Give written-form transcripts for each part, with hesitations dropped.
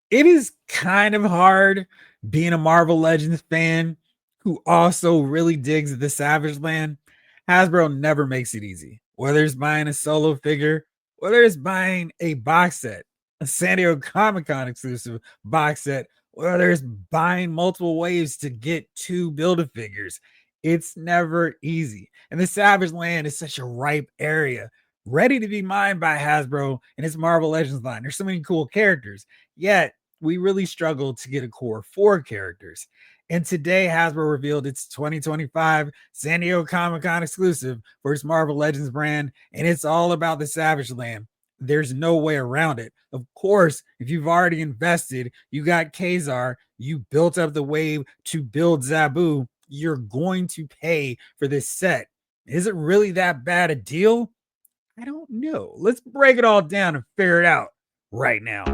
It is kind of hard being a Marvel Legends fan who also really digs the Savage Land. Hasbro never makes it easy, whether it's buying a solo figure, whether it's buying a box set, a San Diego Comic Con exclusive box set, whether it's buying multiple waves to get two Build-A-Figures. It's never easy. And the Savage Land is such a ripe area, ready to be mined by Hasbro and its Marvel Legends line. There's so many cool characters. Yet, we really struggled to get a core 4 characters. And today, Hasbro revealed its 2025 San Diego Comic Con exclusive for its Marvel Legends brand, and it's all about the Savage Land. There's no way around it. Of course, if you've already invested, you got Kazar, you built up the wave to build Zabu, you're going to pay for this set. Is it really that bad a deal? I don't know. Let's break it all down and figure it out right now.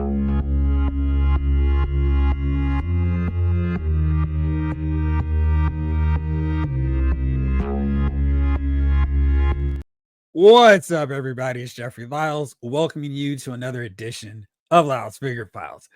What's up, everybody? It's Jeffrey Lyles, welcoming you to another edition of Lyles Figure Files.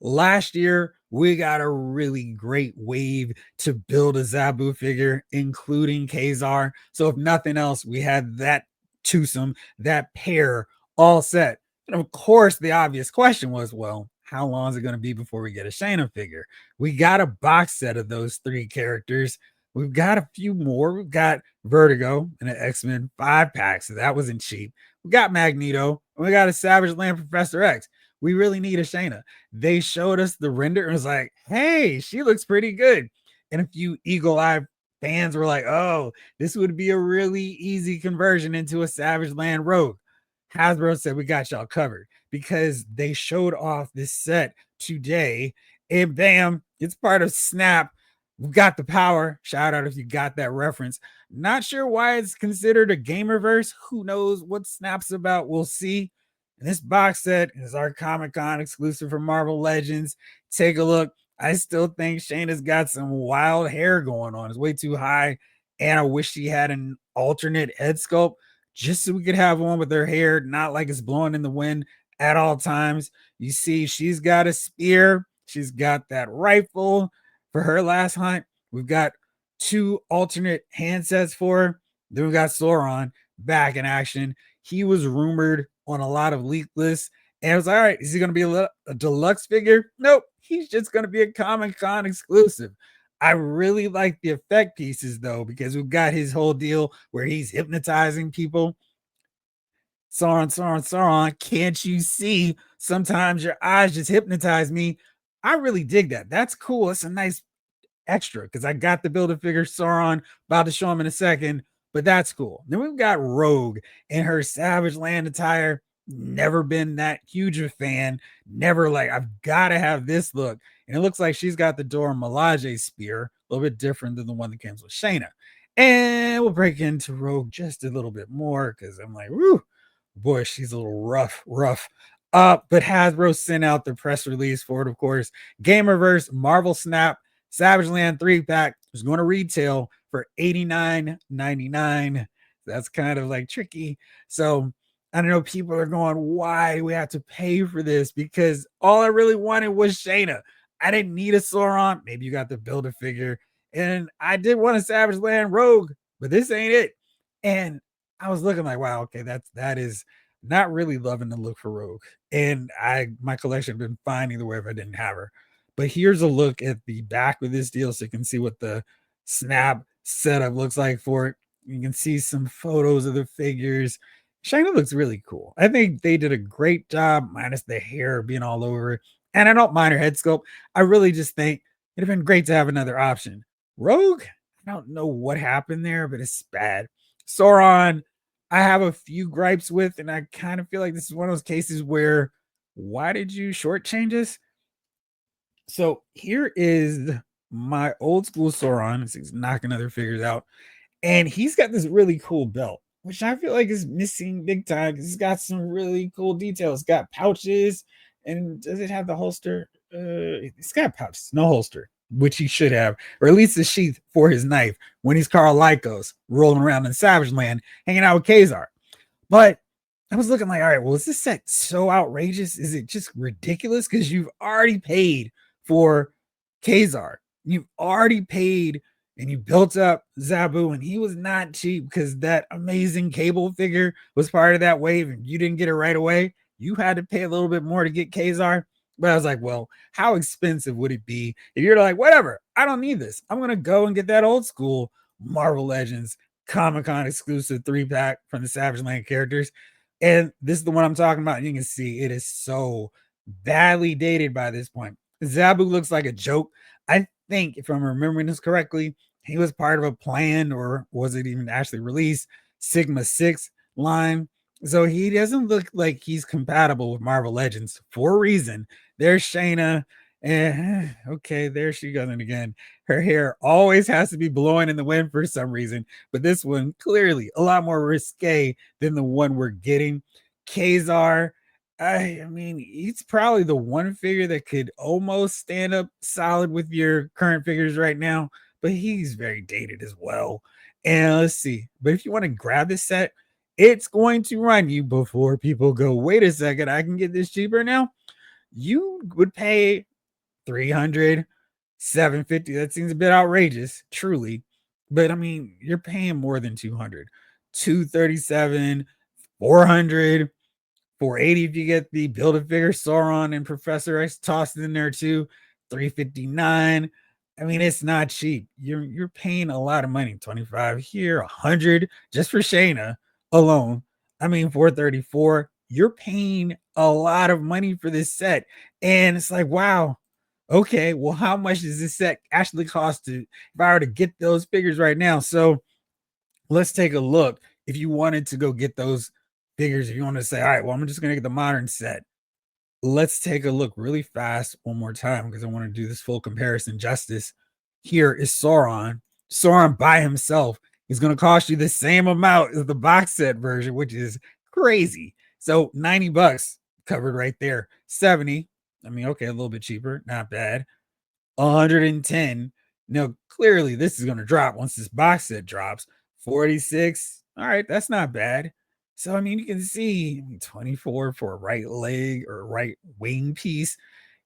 Last year, we got a really great wave to build a Zabu figure, including Kazar. So, if nothing else, we had that twosome, that pair all set. And of course, the obvious question was, well, how long is it going to be before we get a Shanna figure? We got a box set of those 3 characters. We've got a few more. We've got Vertigo and an X-Men 5-pack, so that wasn't cheap. We got Magneto, and we got a Savage Land Professor X. We really need a Shayna. They showed us the render and was like, hey, she looks pretty good. And a few eagle-eyed fans were like, oh, this would be a really easy conversion into a Savage Land Rogue. Hasbro said, we got y'all covered because they showed off this set today, and bam, it's part of Snap. We've got the power. Shout out if you got that reference. Not sure why it's considered a gamerverse. Who knows what Snap's about? We'll see. And this box set is our Comic Con exclusive for Marvel Legends. Take a look. I still think Shayna's got some wild hair going on. It's way too high. And I wish she had an alternate head sculpt just so we could have one with her hair not like it's blowing in the wind at all times. You see, she's got a spear. She's got that rifle. For her last hunt, we've got 2 alternate handsets for her. Then we got Sauron back in action. He was rumored on a lot of leak lists. And it was all right. Is he going to be a deluxe figure? Nope. He's just going to be a Comic Con exclusive. I really like the effect pieces, though, because we've got his whole deal where he's hypnotizing people. Sauron, can't you see? Sometimes your eyes just hypnotize me. I really dig that. That's cool. It's a nice extra because I got the Build-A-Figure Sauron, about to show him in a second, but that's cool. Then we've got Rogue in her Savage Land attire. Never been that huge a fan. Never like, I've got to have this look. And it looks like she's got the Dora Milaje spear, a little bit different than the one that comes with Shayna. And we'll break into Rogue just a little bit more because I'm like, whoo, boy, she's a little rough. But Hasbro sent out the press release for it, of course. Gamerverse, Marvel Snap, Savage Land 3-pack is going to retail for $89.99. That's kind of like tricky. So I don't know, people are going, why do we have to pay for this? Because all I really wanted was Shayna. I didn't need a Sauron. Maybe you got the Build-A-Figure. And I did want a Savage Land Rogue, but this ain't it. And I was looking like, wow, okay, that is not really loving the look for Rogue. And my collection would have been fine either way if I didn't have her. But here's a look at the back of this deal so you can see what the Snap setup looks like for it. You can see some photos of the figures. Shayna looks really cool. I think they did a great job, minus the hair being all over it. And I don't mind her head sculpt. I really just think it'd have been great to have another option. Rogue, I don't know what happened there, but it's bad. Sauron, I have a few gripes with, and I kind of feel like this is one of those cases where, why did you shortchange us? So here is my old school Sauron. He's knocking other figures out. And he's got this really cool belt, which I feel like is missing big time because it's got some really cool details. It's got pouches. And does it have the holster? It's got pouches, no holster, which he should have, or at least the sheath for his knife when he's Carl Lycos rolling around in Savage Land, hanging out with Kazar. But I was looking like, all right, well, is this set so outrageous? Is it just ridiculous? Because you've already paid for Kazar. You've already paid and you built up Zabu, and he was not cheap because that amazing cable figure was part of that wave, and you didn't get it right away. You had to pay a little bit more to get Kazar. But I was like, well, how expensive would it be if you're like, whatever, I don't need this. I'm gonna go and get that old school Marvel Legends Comic Con exclusive 3-pack from the Savage Land characters. And this is the one I'm talking about. You can see it is so badly dated by this point. Zabu looks like a joke. I think, if I'm remembering this correctly, he was part of a planned, or was it even actually released, Sigma 6 line. So he doesn't look like he's compatible with Marvel Legends for a reason. There's Shayna. And okay, there she goes again. Her hair always has to be blowing in the wind for some reason, but this one clearly a lot more risque than the one we're getting. Kazar, I mean, he's probably the one figure that could almost stand up solid with your current figures right now, but he's very dated as well. And let's see, but if you want to grab this set, it's going to run you, before people go, wait a second, I can get this cheaper now. You would pay 300, 750. That seems a bit outrageous, truly. But I mean, you're paying more than 200, 237, 400, 480 if you get the build a figure Sauron and Professor X tossed in there too, 359. I mean, it's not cheap. You're paying a lot of money. 25 here, 100 just for Shayna alone. I mean, 434. You're paying a lot of money for this set. And it's like, wow, okay, well, how much does this set actually cost to, if I were to get those figures right now? So let's take a look. If you wanted to go get those figures, if you want to say, all right, well, I'm just gonna get the modern set. Let's take a look really fast one more time because I want to do this full comparison justice. Here is Sauron. Sauron by himself is going to cost you the same amount as the box set version, which is crazy. So 90 bucks covered right there. 70. I mean, okay, a little bit cheaper, not bad. 110. Now, clearly, this is going to drop once this box set drops. 46. All right, that's not bad. So, I mean, you can see 24 for a right leg or right wing piece.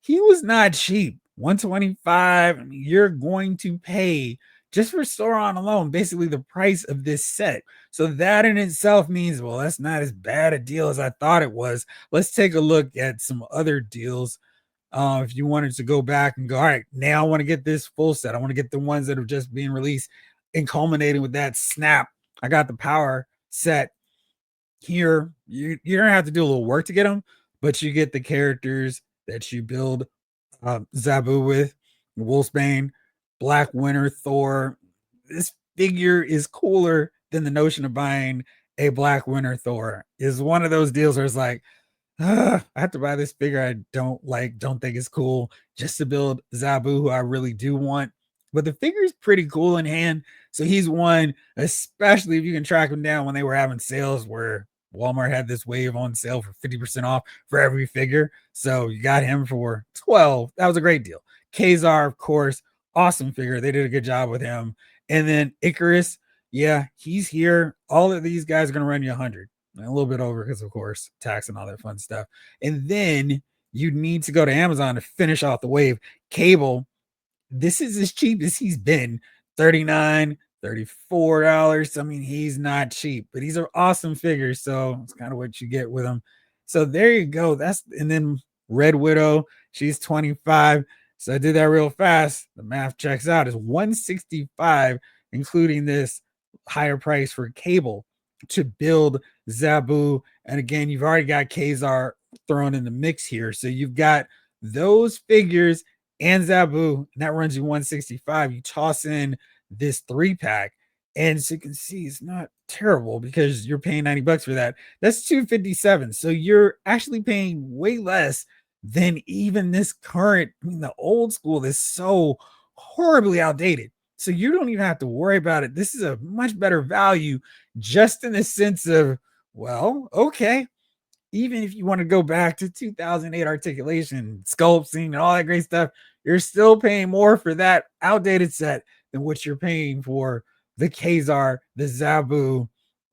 He was not cheap. 125. I mean, you're going to pay just for Sauron alone, basically the price of this set. So that in itself means, well, that's not as bad a deal as I thought it was. Let's take a look at some other deals. If you wanted to go back and go, all right, now I want to get this full set. I want to get the ones that are just being released and culminating with that snap. I got the power set here. You don't have to do a little work to get them, but you get the characters that you build Zabu with, Wolfsbane, Black Winter, Thor. This figure is cooler than the notion of buying a Black Winter Thor. Is one of those deals where it's like, I have to buy this figure I don't think is cool just to build Zabu, who I really do want. But the figure is pretty cool in hand. So he's one, especially if you can track him down when they were having sales where Walmart had this wave on sale for 50% off for every figure. So you got him for 12. That was a great deal. Kazar, of course, awesome figure. They did a good job with him. And then Icarus, yeah, he's here. All of these guys are going to run you 100. A little bit over because, of course, tax and all that fun stuff. And then you need to go to Amazon to finish off the wave. Cable, this is as cheap as he's been. $39, $34. I mean, he's not cheap, but these are awesome figures. So it's kind of what you get with them. So there you go. And then Red Widow, she's 25. So I did that real fast. The math checks out. It's 165, including this higher price for Cable to build Zabu. And again, you've already got Kazar thrown in the mix here. So you've got those figures and Zabu, and that runs you 165. You toss in this 3-pack, and so you can see it's not terrible because you're paying 90 bucks for that. That's 257. So you're actually paying way less than even this current. I mean, the old school is so horribly outdated. So you don't even have to worry about it. This is a much better value, just in the sense of, well, okay, even if you want to go back to 2008 articulation, sculpting, and all that great stuff, you're still paying more for that outdated set than what you're paying for the Kazar, the Zabu,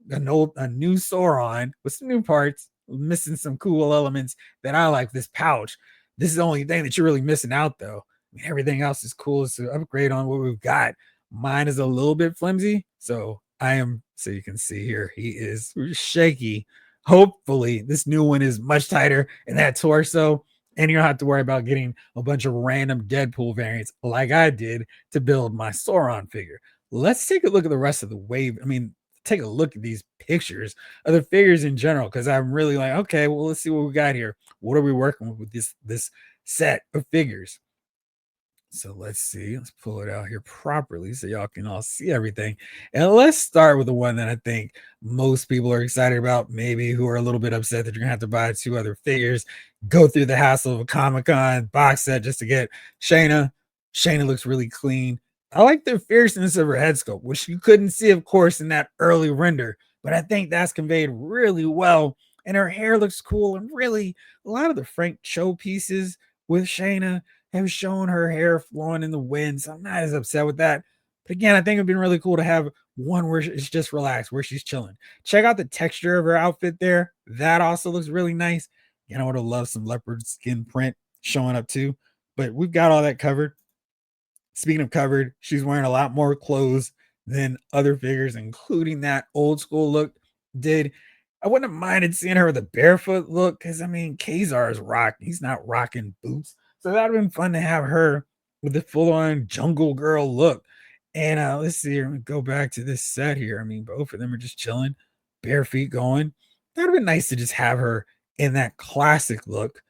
a new Sauron with some new parts, missing some cool elements that I like. This pouch. This is the only thing that you're really missing out, though. I mean, everything else is cool. It's an upgrade on what we've got. Mine is a little bit flimsy, so I am. So you can see here, he is shaky. Hopefully, this new one is much tighter in that torso, and you don't have to worry about getting a bunch of random Deadpool variants like I did to build my Sauron figure. Let's take a look at the rest of the wave. I mean, take a look at these pictures of the figures in general, because I'm really like, okay, well, let's see what we got here. What are we working with this set of figures? So let's see. Let's pull it out here properly so y'all can all see everything. And let's start with the one that I think most people are excited about, maybe who are a little bit upset that you're gonna have to buy two other figures, go through the hassle of a Comic-Con box set just to get Shanna. Shanna looks really clean. I like the fierceness of her head sculpt, which you couldn't see, of course, in that early render, but I think that's conveyed really well. And her hair looks cool, and really a lot of the Frank Cho pieces with Shayna have shown her hair flowing in the wind. So I'm not as upset with that. But again, I think it'd been really cool to have one where it's just relaxed, where she's chilling. Check out the texture of her outfit there. That also looks really nice. You know, I would have loved some leopard skin print showing up too. But we've got all that covered. Speaking of covered, she's wearing a lot more clothes than other figures, including that old school look did. I wouldn't have minded seeing her with a barefoot look because I mean, Kazar is rock. He's not rocking boots. So that would have been fun to have her with the full on jungle girl look. And let's see here. Go back to this set here. I mean, both of them are just chilling, bare feet going. That would have been nice to just have her in that classic look.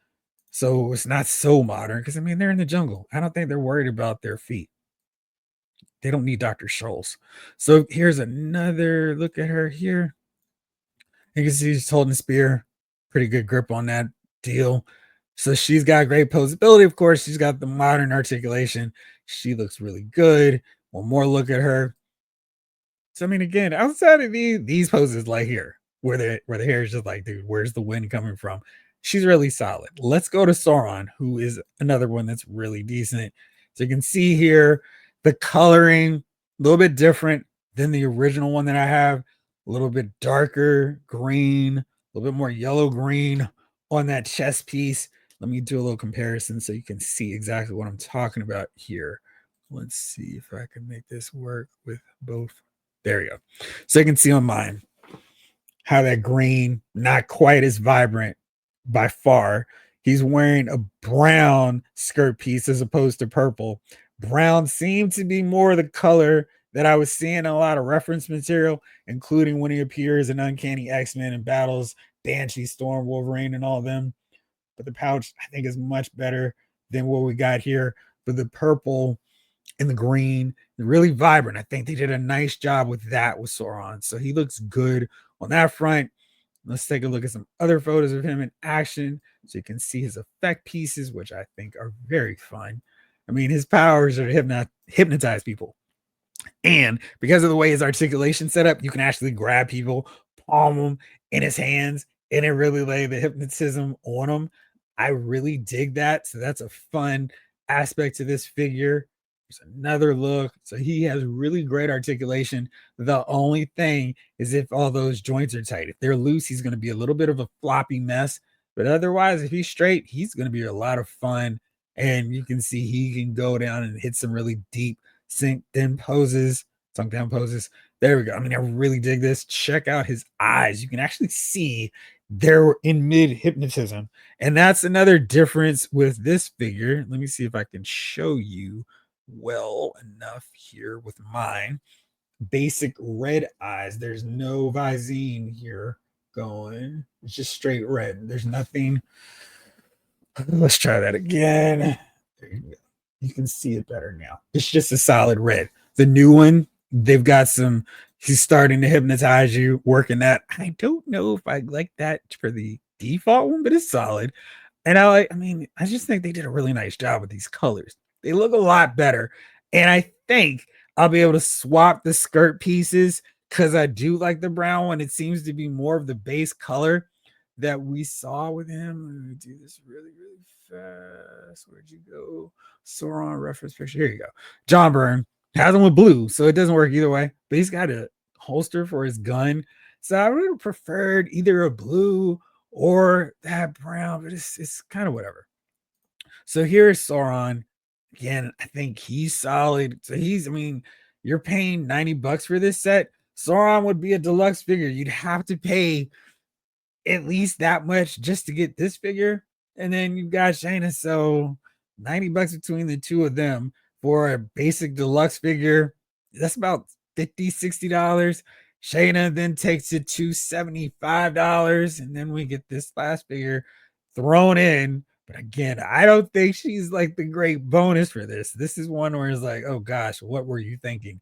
So it's not so modern because I mean, they're in the jungle. I don't think they're worried about their feet. They don't need Dr. Scholl's. So here's another look at her here. You can see she's holding the spear. Pretty good grip on that deal. So she's got great posability. Of course, she's got the modern articulation. She looks really good. One more look at her. So I mean, again, outside of these poses like here, where the hair is just like, dude, where's the wind coming from? She's really solid. Let's go to Sauron, who is another one that's really decent. So you can see here the coloring a little bit different than the original one that I have. A little bit darker green, a little bit more yellow green on that chest piece. Let me do a little comparison so you can see exactly what I'm talking about here. Let's see if I can make this work with both. There you go. So you can see on mine how that green, not quite as vibrant by far. He's wearing a brown skirt piece as opposed to purple. Brown seemed to be more the color that I was seeing in a lot of reference material, including when he appears in Uncanny X-Men and battles Banshee, Storm, Wolverine, and all of them. But the pouch, I think, is much better than what we got here. But the purple and the green, really vibrant. I think they did a nice job with that with Sauron. So he looks good on that front. Let's take a look at some other photos of him in action so you can see his effect pieces, which I think are very fun. I mean, his powers are to hypnotize people. And because of the way his articulation set up, you can actually grab people, palm them in his hands, and it really lay the hypnotism on them. I really dig that. So that's a fun aspect to this figure. There's another look. So he has really great articulation. The only thing is if all those joints are tight. If they're loose, he's going to be a little bit of a floppy mess. But otherwise, if he's straight, he's going to be a lot of fun. And you can see he can go down and hit some really deep sunk down poses. There we go. I mean, I really dig this. Check out his eyes. You can actually see they're in mid hypnotism. And that's another difference with this figure. Let me see if I can show you well enough here with mine. Basic red eyes. There's no Visine here going. It's just straight red. There's nothing. Let's try that again. There you go. You can see it better now. It's just a solid red. The new one, they've got some. He's starting to hypnotize you, working that. I don't know if I like that for the default one, but it's solid. And I just think they did a really nice job with these colors. They look a lot better. And I think I'll be able to swap the skirt pieces because I do like the brown one. It seems to be more of the base color that we saw with him. Let me do this really, really fast. Where'd you go? Sauron reference picture. Here you go. John Byrne has him with blue, so it doesn't work either way. But he's got a holster for his gun. So I would have preferred either a blue or that brown, but it's kind of whatever. So here's Sauron. Again, I think he's solid. So I mean, you're paying 90 bucks for this set. Sauron would be a deluxe figure. You'd have to pay at least that much just to get this figure. And then you've got Shayna. So 90 bucks between the two of them for a basic deluxe figure. That's about 50, $60. Shayna then takes it to $75. And then we get this last figure thrown in. But again, I don't think she's like the great bonus for this. This is one where it's like, oh gosh, what were you thinking?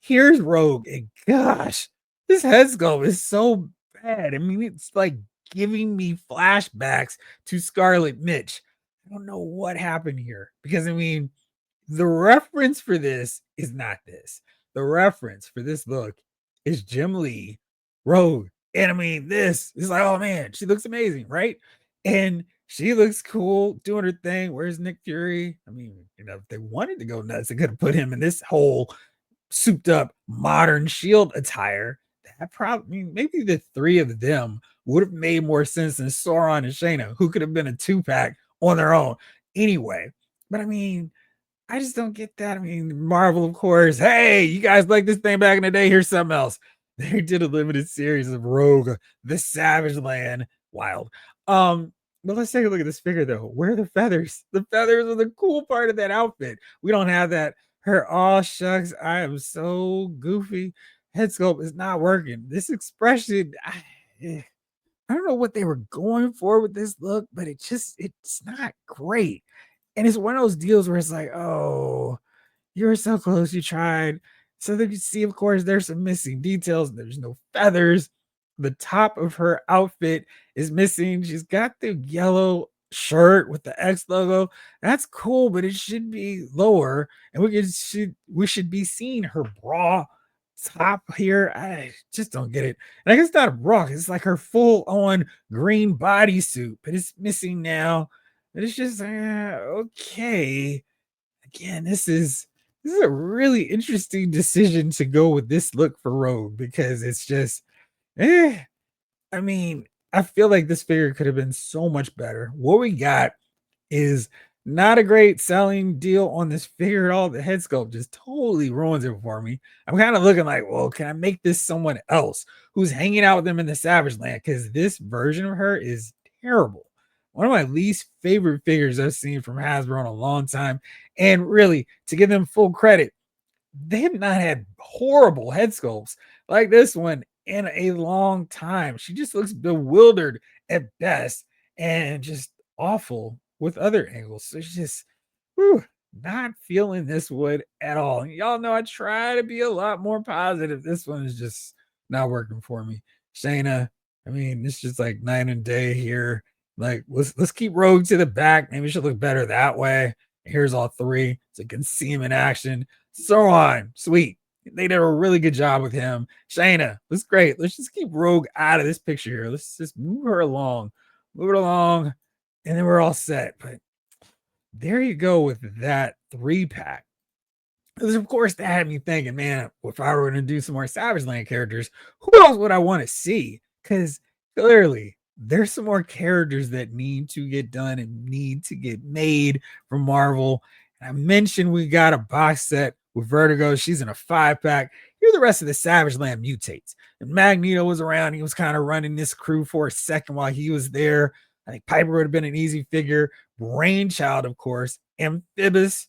Here's Rogue, and gosh, this head sculpt is so bad. I mean, it's like giving me flashbacks to Scarlet Mitch. I don't know what happened here because I mean, the reference for this is not this. The reference for this look is Jim Lee, Rogue. And I mean, this is like, oh man, she looks amazing, right? And she looks cool doing her thing. Where's Nick Fury? I mean, if they wanted to go nuts, they could have put him in this whole souped up modern shield attire. That probably, I mean, maybe the three of them would have made more sense than Sauron and Shayna, who could have been a 2-pack on their own anyway. But I mean, I just don't get that. I mean, Marvel, of course. Hey, you guys like this thing back in the day? Here's something else. They did a limited series of Rogue, the Savage Land. Wild. But let's take a look at this figure though. Where are the feathers? The feathers are the cool part of that outfit. We don't have that. Her all shucks. I am so goofy. Head sculpt is not working. This expression, I don't know what they were going for with this look, but it's not great. And it's one of those deals where it's like, oh, you were so close, you tried. So then you see, of course, there's some missing details. There's no feathers. The top of her outfit is missing. She's got the yellow shirt with the X logo. That's cool, but it should be lower. And we should be seeing her bra top here. I just don't get it. And I guess it's not a bra, it's like her full on green bodysuit, but it's missing now. But it's just okay. Again, this is a really interesting decision to go with this look for Rogue because it's just eh. I mean, I feel like this figure could have been so much better. What we got is not a great selling deal on this figure at all. The head sculpt just totally ruins it for me. I'm kind of looking like, well, can I make this someone else who's hanging out with them in the Savage Land? Because this version of her is terrible. One of my least favorite figures I've seen from Hasbro in a long time. And really, to give them full credit, they have not had horrible head sculpts like this one in a long time. She just looks bewildered at best and just awful with other angles. So it's just not feeling this one at all. And y'all know I try to be a lot more positive. This one is just not working for me. Shayna, I mean, it's just like night and day here. Like, let's keep Rogue to the back. Maybe she'll look better that way. Here's all three, so you can see him in action. Sauron, sweet. They did a really good job with him. Shayna, that's great. Let's just keep Rogue out of this picture here. Let's just move her along, move it along, and then we're all set. But there you go with that 3-pack. Because of course that had me thinking, man, if I were going to do some more Savage Land characters, who else would I want to see? Because clearly there's some more characters that need to get done and need to get made from Marvel. And I mentioned we got a box set with Vertigo. She's in a 5-pack. Here the rest of the Savage Land mutates. And Magneto was around. He was kind of running this crew for a second while he was there. I think Piper would have been an easy figure. Brainchild, of course. Amphibious.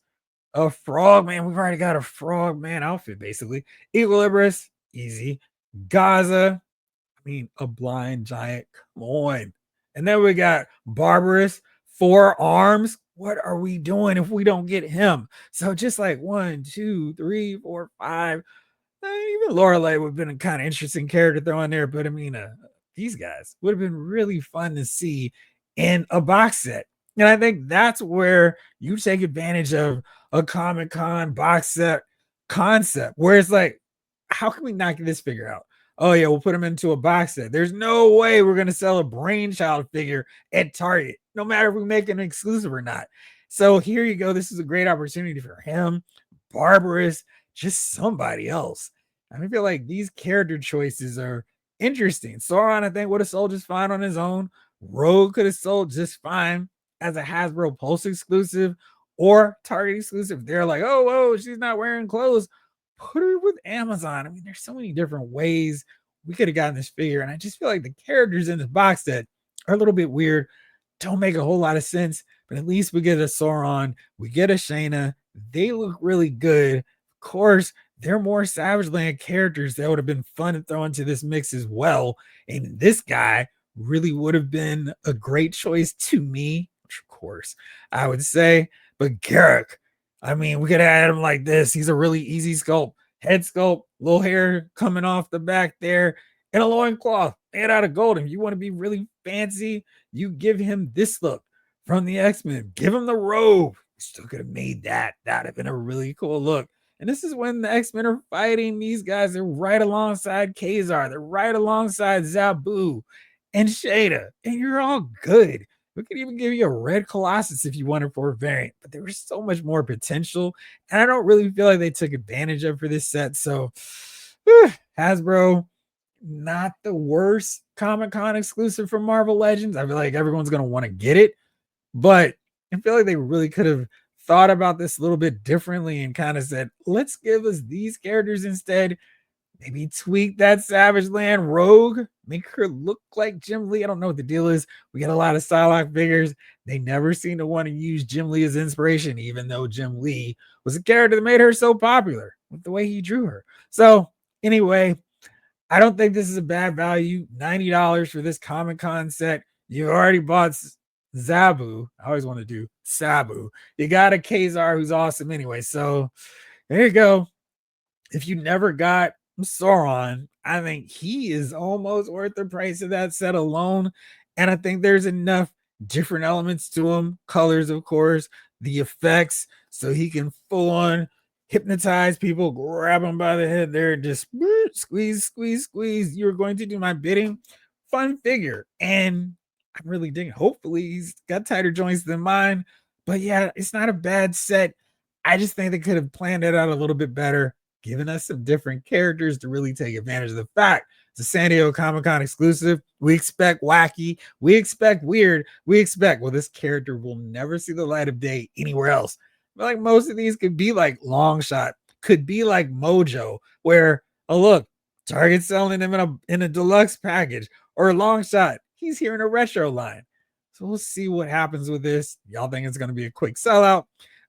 A Frogman. We've already got a Frogman outfit, basically. Equilibrius. Easy. Gaza. I mean, a blind giant. Come on. And then we got Barbarous. 4 arms. What are we doing if we don't get him? So just like 1, 2, 3, 4, 5. Even Lorelei would have been a kind of interesting character to throw in there. But I mean, these guys would have been really fun to see in a box set. And I think that's where you take advantage of a Comic-Con box set concept, where it's like, how can we not get this figure out? Oh yeah, we'll put him into a box set. There's no way we're going to sell a Brainchild figure at Target, no matter if we make an exclusive or not. So here you go. This is a great opportunity for him, Barbarous, just somebody else. I feel like these character choices are Interesting. Sauron, I think, would have sold just fine on his own. Rogue could have sold just fine as a Hasbro Pulse exclusive or Target exclusive. They're like, oh, whoa, she's not wearing clothes. Put her with Amazon. I mean, there's so many different ways we could have gotten this figure. And I just feel like the characters in this box set are a little bit weird, don't make a whole lot of sense, but at least we get a Sauron, we get a Shanna. They look really good. Of course, they're more Savage Land characters that would have been fun to throw into this mix as well. And this guy really would have been a great choice to me, which of course I would say. But Garrick, I mean, we could have had him like this. He's a really easy sculpt, head sculpt, little hair coming off the back there, and a loincloth made out of gold. If you want to be really fancy, you give him this look from the X-Men. Give him the robe. You still could have made that. That'd have been a really cool look. And this is when the X-Men are fighting these guys. They're right alongside Kazar. They're right alongside Zabu and Shada. And you're all good. We could even give you a red Colossus if you wanted for a variant. But there was so much more potential. And I don't really feel like they took advantage of for this set. So Hasbro, not the worst Comic-Con exclusive from Marvel Legends. I feel like everyone's going to want to get it. But I feel like they really could have thought about this a little bit differently and kind of said, let's give us these characters instead. Maybe tweak that Savage Land Rogue, make her look like Jim Lee. I don't know what the deal is. We get a lot of Psylocke figures. They never seem to want to use Jim Lee as inspiration, even though Jim Lee was a character that made her so popular with the way he drew her. So anyway, I don't think this is a bad value. $90 for this Comic-Con set. You already bought Zabu. I always want to do Sabu. You got a Kazar who's awesome anyway. So there you go. If you never got Sauron, I think he is almost worth the price of that set alone. And I think there's enough different elements to him. Colors, of course, the effects, so he can full on hypnotize people, grab them by the head there, and just squeeze, squeeze, squeeze. You're going to do my bidding. Fun figure. And I'm really digging. Hopefully, he's got tighter joints than mine. But yeah, it's not a bad set. I just think they could have planned it out a little bit better, given us some different characters to really take advantage of the fact it's a San Diego Comic-Con exclusive. We expect wacky. We expect weird. We expect, well, this character will never see the light of day anywhere else. But like most of these could be like Long Shot, could be like Mojo, where, oh, look, Target's selling them in a deluxe package, or Long Shot, he's here in a retro line. So we'll see what happens with this. Y'all think it's going to be a quick sellout?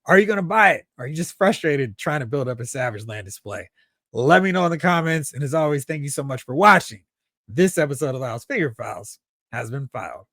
Are you going to buy it? Or are you just frustrated trying to build up a Savage Land display? Let me know in the comments. And as always, thank you so much for watching. This episode of Lyle's Figure Files has been filed.